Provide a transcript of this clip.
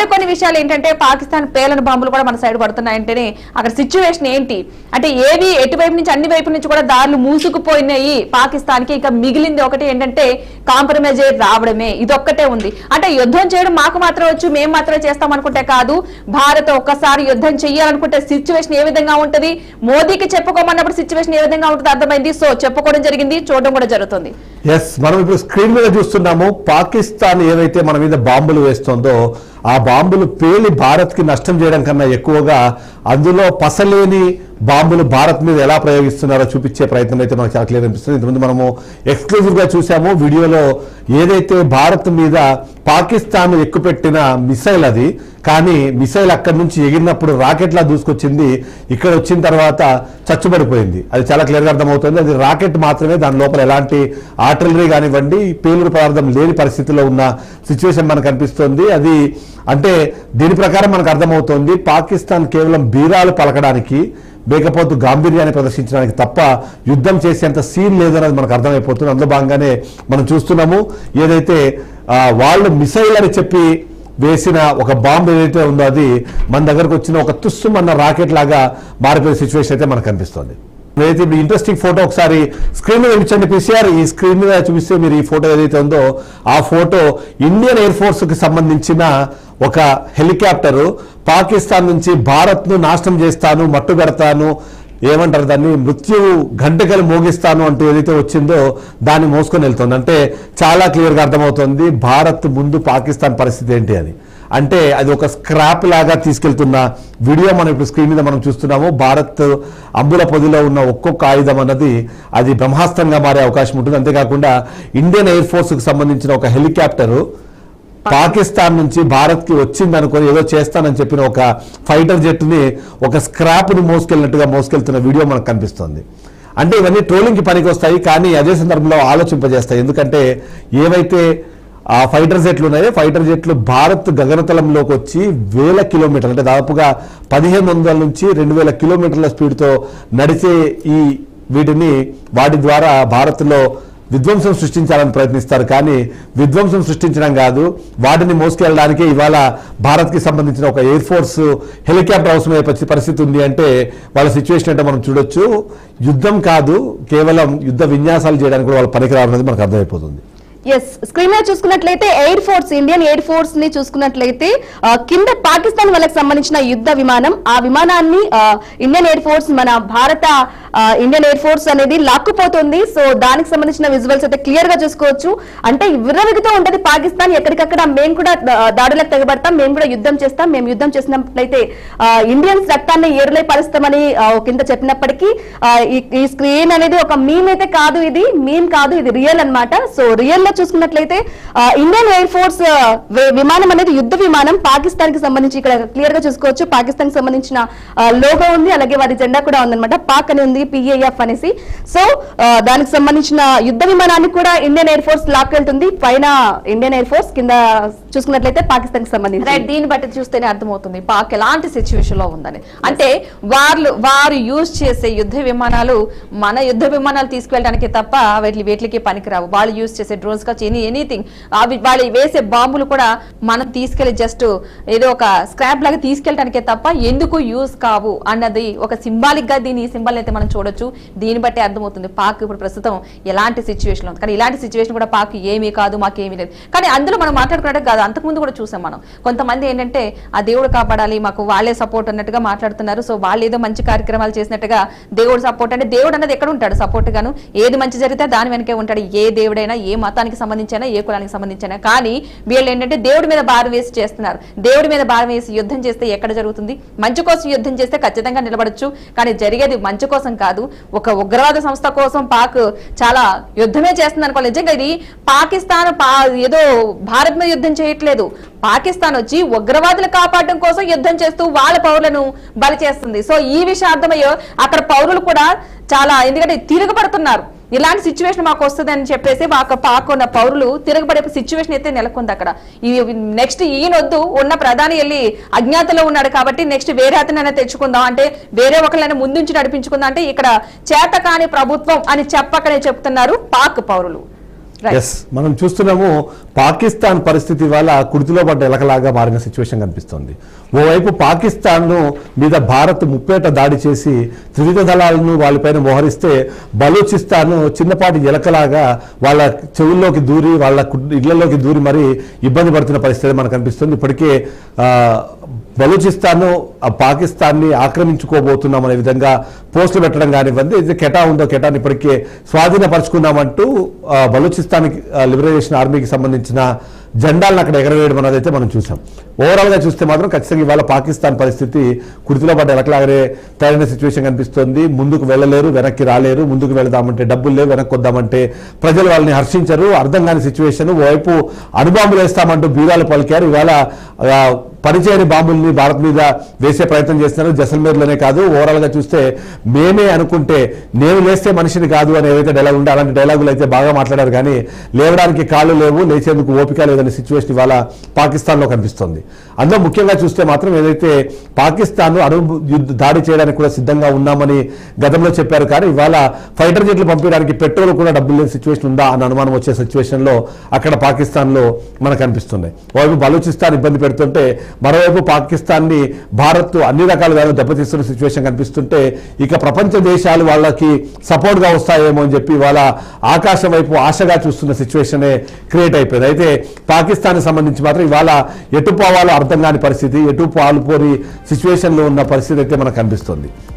మరికొన్ని విషయాలు ఏంటంటే పాకిస్తాన్ పేలన బాంబులు కూడా మన సైడ్ పడుతున్నాయంటేనే అక్కడ సిచ్యువేషన్ ఏంటి అంటే ఏవి ఎటువైపు నుంచి అన్ని వైపుల నుంచి కూడా దారులు మూసుకుపోయినాయి పాకిస్తాన్ కి. ఇంకా మిగిలింది ఒకటి ఏంటంటే కాంప్రమైజ్ రావడమే, ఇదొక్కటే ఉంది. అంటే యుద్ధం చేయడం మాకు మాత్రం వచ్చు, మేము మాత్రమే చేస్తాం అనుకుంటే కాదు, భారత్ ఒక్కసారి యుద్ధం చేయాలనుకుంటే సిచ్యువేషన్ ఏ విధంగా ఉంటది, మోదీకి చెప్పుకోమన్నప్పుడు సిచ్యువేషన్ ఏ విధంగా ఉంటుంది అర్థమైంది. సో చెప్పుకోవడం జరిగింది, చూడడం కూడా జరుగుతుంది. మనం ఇప్పుడు స్క్రీన్ మీద చూస్తున్నాము పాకిస్తాన్ ఏవైతే మన మీద బాంబులు వేస్తుందో ఆ బాంబులు పేలి భారత్ కి నష్టం చేయడం కన్నా ఎక్కువగా అందులో పసలేని బాంబులు భారత్ మీద ఎలా ప్రయోగిస్తున్నారో చూపించే ప్రయత్నం అయితే మనకు చాలా క్లియర్ అనిపిస్తుంది. ఇంతకుముందు మనము ఎక్స్క్లూజివ్ గా చూసాము వీడియోలో ఏదైతే భారత్ మీద పాకిస్తాన్ ఎక్కుపెట్టిన మిసైల్ అది, కానీ మిసైల్ అక్కడి నుంచి ఎగిరినప్పుడు రాకెట్ లా దూసుకొచ్చింది, ఇక్కడ వచ్చిన తర్వాత చచ్చుబడిపోయింది. అది చాలా క్లియర్ గా అర్థమవుతుంది. అది రాకెట్ మాత్రమే, దాని లోపల ఎలాంటి ఆర్టిలరీ కానివ్వండి పేలుడు పదార్థం లేని పరిస్థితిలో ఉన్న సిచ్యువేషన్ మనకు అనిపిస్తుంది. అది అంటే దీని ప్రకారం మనకు అర్థమవుతోంది పాకిస్తాన్ కేవలం బీరాలు పలకడానికి లేకపోతే గాంభీర్యాన్ని ప్రదర్శించడానికి తప్ప యుద్ధం చేసేంత సీన్ లేదన్నది మనకు అర్థమైపోతుంది. అందులో భాగంగానే మనం చూస్తున్నాము ఏదైతే వాళ్ళు మిసైల్ అని చెప్పి వేసిన ఒక బాంబు ఏదైతే ఉందో అది మన దగ్గరకు వచ్చిన ఒక తుస్సుమన్న రాకెట్ లాగా మారిపోయే సిచ్యువేషన్ అయితే మనకు కనిపిస్తుంది. ఏదైతే ఇప్పుడు ఇంట్రెస్టింగ్ ఫోటో ఒకసారి స్క్రీన్ మీద చూపించండి పిసిఆర్. ఈ స్క్రీన్ మీద చూపిస్తే మీరు ఈ ఫోటో ఏదైతే ఉందో ఆ ఫోటో ఇండియన్ ఎయిర్ ఫోర్స్ కి సంబంధించిన ఒక హెలికాప్టరు పాకిస్తాన్ నుంచి భారత్ ను నాశనం చేస్తాను, మట్టు పెడతాను, ఏమంటారు దాన్ని, మృత్యువు గంటకలు మోగిస్తాను అంటూ ఏదైతే వచ్చిందో దాన్ని మోసుకొని వెళ్తుంది. అంటే చాలా క్లియర్ గా అర్థమవుతుంది భారత్ ముందు పాకిస్తాన్ పరిస్థితి ఏంటి అని. అంటే అది ఒక స్క్రాప్ లాగా తీసుకెళ్తున్న వీడియో మనం ఇప్పుడు స్క్రీన్ మీద మనం చూస్తున్నాము. భారత్ అంబుల పొదిలో ఉన్న ఒక్కొక్క ఆయుధం అన్నది అది బ్రహ్మాస్త్రంగా మారే అవకాశం ఉంటుంది. అంతేకాకుండా ఇండియన్ ఎయిర్ ఫోర్స్ కు సంబంధించిన ఒక హెలికాప్టరు పాకిస్తాన్ నుంచి భారత్ కి వచ్చింది అనుకుని ఏదో చేస్తానని చెప్పిన ఒక ఫైటర్ జెట్ ని ఒక స్క్రాప్ ని మోసుకెళ్ళినట్టుగా మోసుకెళ్తున్న వీడియో మనకు కనిపిస్తుంది. అంటే ఇవన్నీ ట్రోలింగ్ కి పనికి వస్తాయి, కానీ అదే సందర్భంలో ఆలోచింపజేస్తాయి. ఎందుకంటే ఏవైతే ఆ ఫైటర్ జెట్లు ఉన్నాయో ఫైటర్ జెట్లు భారత్ గగనతలంలోకి వచ్చి 1000 కిలోమీటర్లు అంటే దాదాపుగా 1500 నుంచి 2000 కిలోమీటర్ల స్పీడ్తో నడిచే ఈ వీటిని వాటి ద్వారా భారత్లో విధ్వంసం సృష్టించాలని ప్రయత్నిస్తారు. కానీ విధ్వంసం సృష్టించడం కాదు, వాటిని మోసుకెళ్ళడానికి ఇవాళ భారత్కి సంబంధించిన ఒక ఎయిర్ ఫోర్స్ హెలికాప్టర్ అవసరమయ్యే పరిస్థితి ఉంది. అంటే వాళ్ళ సిచ్యువేషన్ అంటే మనం చూడొచ్చు, యుద్ధం కాదు కేవలం యుద్ధ విన్యాసాలు చేయడానికి కూడా వాళ్ళ పనికిరావనేది మనకు అర్థమైపోతుంది. ఎస్, స్క్రీన్ మీద చూసుకున్నట్లయితే air force, Indian air force ని చూసుకున్నట్లయితే కింద పాకిస్తాన్ వాళ్ళకి సంబంధించిన యుద్ధ విమానం, ఆ విమానాన్ని ఇండియన్ ఎయిర్ ఫోర్స్ మన భారత ఇండియన్ ఎయిర్ ఫోర్స్ అనేది లాక్కుపోతుంది. సో దానికి సంబంధించిన విజువల్స్ అయితే క్లియర్ గా చూసుకోవచ్చు. అంటే విర్రవిగుతూ ఉంటది పాకిస్తాన్, ఎక్కడికక్కడ మేము కూడా దాడులకు తెగబడతాం, మేము కూడా యుద్ధం చేస్తాం, మేము యుద్ధం చేసినట్లయితే ఇండియన్స్ రక్తాన్ని ఏరులై పరుస్తామని కింద చెప్పినప్పటికీ ఈ స్క్రీన్ అనేది ఒక మీమ్ అయితే కాదు, ఇది మీమ్ కాదు, ఇది రియల్ అన్నమాట. సో రియల్ చూసుకున్నట్లయితే ఇండియన్ ఎయిర్ ఫోర్స్ విమానం అనేది యుద్ధ విమానం పాకిస్తాన్ కి సంబంధించి ఇక్కడ క్లియర్ గా చూసుకోవచ్చు. పాకిస్తాన్ కి సంబంధించిన లోగో ఉంది, అలాగే వారి జెండా కూడా ఉందన్నమాట, పాక్ అని ఉంది, PAF అనేసి. సో దానికి సంబంధించిన యుద్ధ విమానాన్ని కూడా ఇండియన్ ఎయిర్ ఫోర్స్ లాక్కెళ్తుంది. పైన ఇండియన్ ఎయిర్ ఫోర్స్, కింద చూసుకున్నట్లయితే పాకిస్తాన్ కి సంబంధించి. రైట్, దీన్ని బట్టి చూస్తేనే అర్థమవుతుంది పాక్ ఎలాంటి సిచ్యువేషన్ లో ఉందని. అంటే వారు యూజ్ చేసే యుద్ధ విమానాలు మన యుద్ధ విమానాలు తీసుకువెళ్ళడానికి తప్ప వీటికి పనికిరావు. వాళ్ళు యూజ్ చేసే డ్రోన్స్ ఎనీథింగ్, వాళ్ళు వేసే బాంబులు కూడా మనం తీసుకెళ్లి జస్ట్ ఏదో ఒక స్క్రాప్ లాగా తీసుకెళ్ళడానికే తప్ప ఎందుకు యూజ్ కావు అన్నది ఒక సింబాలిక్ గా దీని సింబల్ అయితే మనం చూడొచ్చు. దీన్ని బట్టి అర్థమవుతుంది పాక్ ఇప్పుడు ప్రస్తుతం ఎలాంటి సిచ్యువేషన్ ఉంది. కానీ ఇలాంటి సిచ్యువేషన్ కూడా పాక్ ఏమీ కాదు, మాకేమీ లేదు. కానీ అందులో మనం మాట్లాడుకున్నట్టు కాదు, అంతకుముందు కూడా చూసాం మనం. కొంతమంది ఏంటంటే ఆ దేవుడు కాపాడాలి, మాకు వాళ్ళే సపోర్ట్ అన్నట్టుగా మాట్లాడుతున్నారు. సో వాళ్ళు ఏదో మంచి కార్యక్రమాలు చేసినట్టుగా దేవుడు సపోర్ట్ అంటే దేవుడు అన్నది ఎక్కడ ఉంటాడు సపోర్ట్ గాను, ఏది మంచి జరిగితే దాని వెనకే ఉంటాడు. ఏ దేవుడైనా, ఏ మతానికి సంబంధించిన, ఏ కులానికి సంబంధించిన. కానీ వీళ్ళు ఏంటంటే దేవుడి మీద భారం వేసి చేస్తున్నారు. దేవుడి మీద భారం వేసి యుద్ధం చేస్తే ఎక్కడ జరుగుతుంది? మంచి కోసం యుద్ధం చేస్తే ఖచ్చితంగా నిలబడచ్చు, కానీ జరిగేది మంచి కోసం కాదు, ఒక ఉగ్రవాద సంస్థ కోసం పాక్ చాలా యుద్ధమే చేస్తుంది అనుకోవాలి. నిజంగా ఇది పాకిస్తాన్ ఏదో భారత్ మీద యుద్ధం చేయట్లేదు, పాకిస్తాన్ వచ్చి ఉగ్రవాదులు కాపాడడం కోసం యుద్ధం చేస్తూ వాళ్ళ పౌరులను బలి చేస్తుంది. సో ఈ విషయం అర్థమయ్యో అక్కడ పౌరులు కూడా చాలా, ఎందుకంటే తిరగబడుతున్నారు, ఇలాంటి సిచ్యువేషన్ మాకు వస్తుంది అని చెప్పేసి పాక్ ఉన్న పౌరులు తిరగబడే సిచ్యువేషన్ అయితే నెలకొంది అక్కడ. నెక్స్ట్ ఈయనొద్దు, ఉన్న ప్రధాని వెళ్ళి అజ్ఞాతలో ఉన్నాడు కాబట్టి నెక్స్ట్ వేరే అతనైనా తెచ్చుకుందాం అంటే, వేరే ఒకళ్ళైనా ముందుంచి నడిపించుకుందాం అంటే ఇక్కడ చేతకాని ప్రభుత్వం అని చెప్పకనే చెప్తున్నారు పాక్ పౌరులు. Right. ఎస్, మనం చూస్తున్నాము పాకిస్తాన్ పరిస్థితి వల్ల కుర్తిలో పడ్డ ఎలకలాగా మారిన సిచ్యువేషన్ కనిపిస్తుంది. ఓవైపు పాకిస్తాన్ మీద భారత్ ముప్పేట దాడి చేసి త్రివిధ దళాలను వాళ్ళపైన మోహరిస్తే బలూచిస్తాన్ చిన్నపాటి ఎలకలాగా వాళ్ళ చెవుల్లోకి దూరి వాళ్ళ ఇళ్లలోకి దూరి మరి ఇబ్బంది పడుతున్న పరిస్థితి మనకు కనిపిస్తుంది. ఇప్పటికే బలూచిస్తాన్ పాకిస్తాన్ని ఆక్రమించుకోబోతున్నాం అనే విధంగా పోస్టులు పెట్టడం కానివ్వండి, ఇది కెటా ఉందో కెటాని ఇప్పటికే స్వాధీనపరుచుకున్నామంటూ బలూచిస్తాన్ లిబరేషన్ ఆర్మీకి సంబంధించిన జెండాలను అక్కడ ఎగరవేయడం అనేది అయితే మనం చూసాం. ఓవరాల్గా చూస్తే మాత్రం ఖచ్చితంగా ఇవాళ పాకిస్తాన్ పరిస్థితి కుర్తిలో పడ్డ ఎలకలాగనే తయారైన సిచ్యువేషన్ కనిపిస్తుంది. ముందుకు వెళ్ళలేరు, వెనక్కి రాలేరు. ముందుకు వెళదామంటే డబ్బులు లేవు, వెనక్కి వద్దామంటే ప్రజలు వాళ్ళని హర్షించరు. అర్థం కాని సిచ్యువేషన్. ఓవైపు అణుబాంబులు వేస్తామంటూ బీరాలు పలికారు. ఇవాళ పనిచేయని బాంబుల్ని భారత్ మీద వేసే ప్రయత్నం చేస్తున్నారు. జైసల్మేర్లోనే కాదు, ఓవరాల్గా చూస్తే మేమే అనుకుంటే నేను లేస్తే మనిషిని కాదు అని ఏవైతే డైలాగ్ ఉంటే అలాంటి డైలాగులు అయితే బాగా మాట్లాడారు. కానీ లేవడానికి కాళ్ళు లేవు, లేచేందుకు ఓపిక లేదనే సిచ్యువేషన్ ఇవాళ పాకిస్తాన్లో కనిపిస్తుంది. అందులో ముఖ్యంగా చూస్తే మాత్రం ఏదైతే పాకిస్తాన్ దాడి చేయడానికి కూడా సిద్ధంగా ఉన్నామని గతంలో చెప్పారు. కానీ ఇవాళ ఫైటర్ జెట్లు పంపించడానికి పెట్రోల్ కూడా డబ్బులు లేని సిచ్యువేషన్ ఉందా అన్న అనుమానం వచ్చే సిచ్యువేషన్లో అక్కడ పాకిస్తాన్లో మనకు కనిపిస్తుంది. ఓవైపు బలూచిస్తాన్ ఇబ్బంది పెడుతుంటే మరోవైపు పాకిస్తాన్ని భారత్ అన్ని రకాలుగా దెబ్బతీస్తున్న సిచ్యువేషన్ కనిపిస్తుంటే ఇక ప్రపంచ దేశాలు వాళ్ళకి సపోర్ట్ గా వస్తాయేమో అని చెప్పి వాళ్ళ ఆకాశం వైపు ఆశగా చూస్తున్న సిచ్యువేషనే క్రియేట్ అయిపోయింది. అయితే పాకిస్తాన్ సంబంధించి మాత్రం ఇవాళ ఎటు పోవాలో అర్థం కాని పరిస్థితి, ఎటు పాలుపోని సిచ్యువేషన్ లో ఉన్న పరిస్థితి అయితే మనకు కనిపిస్తుంది.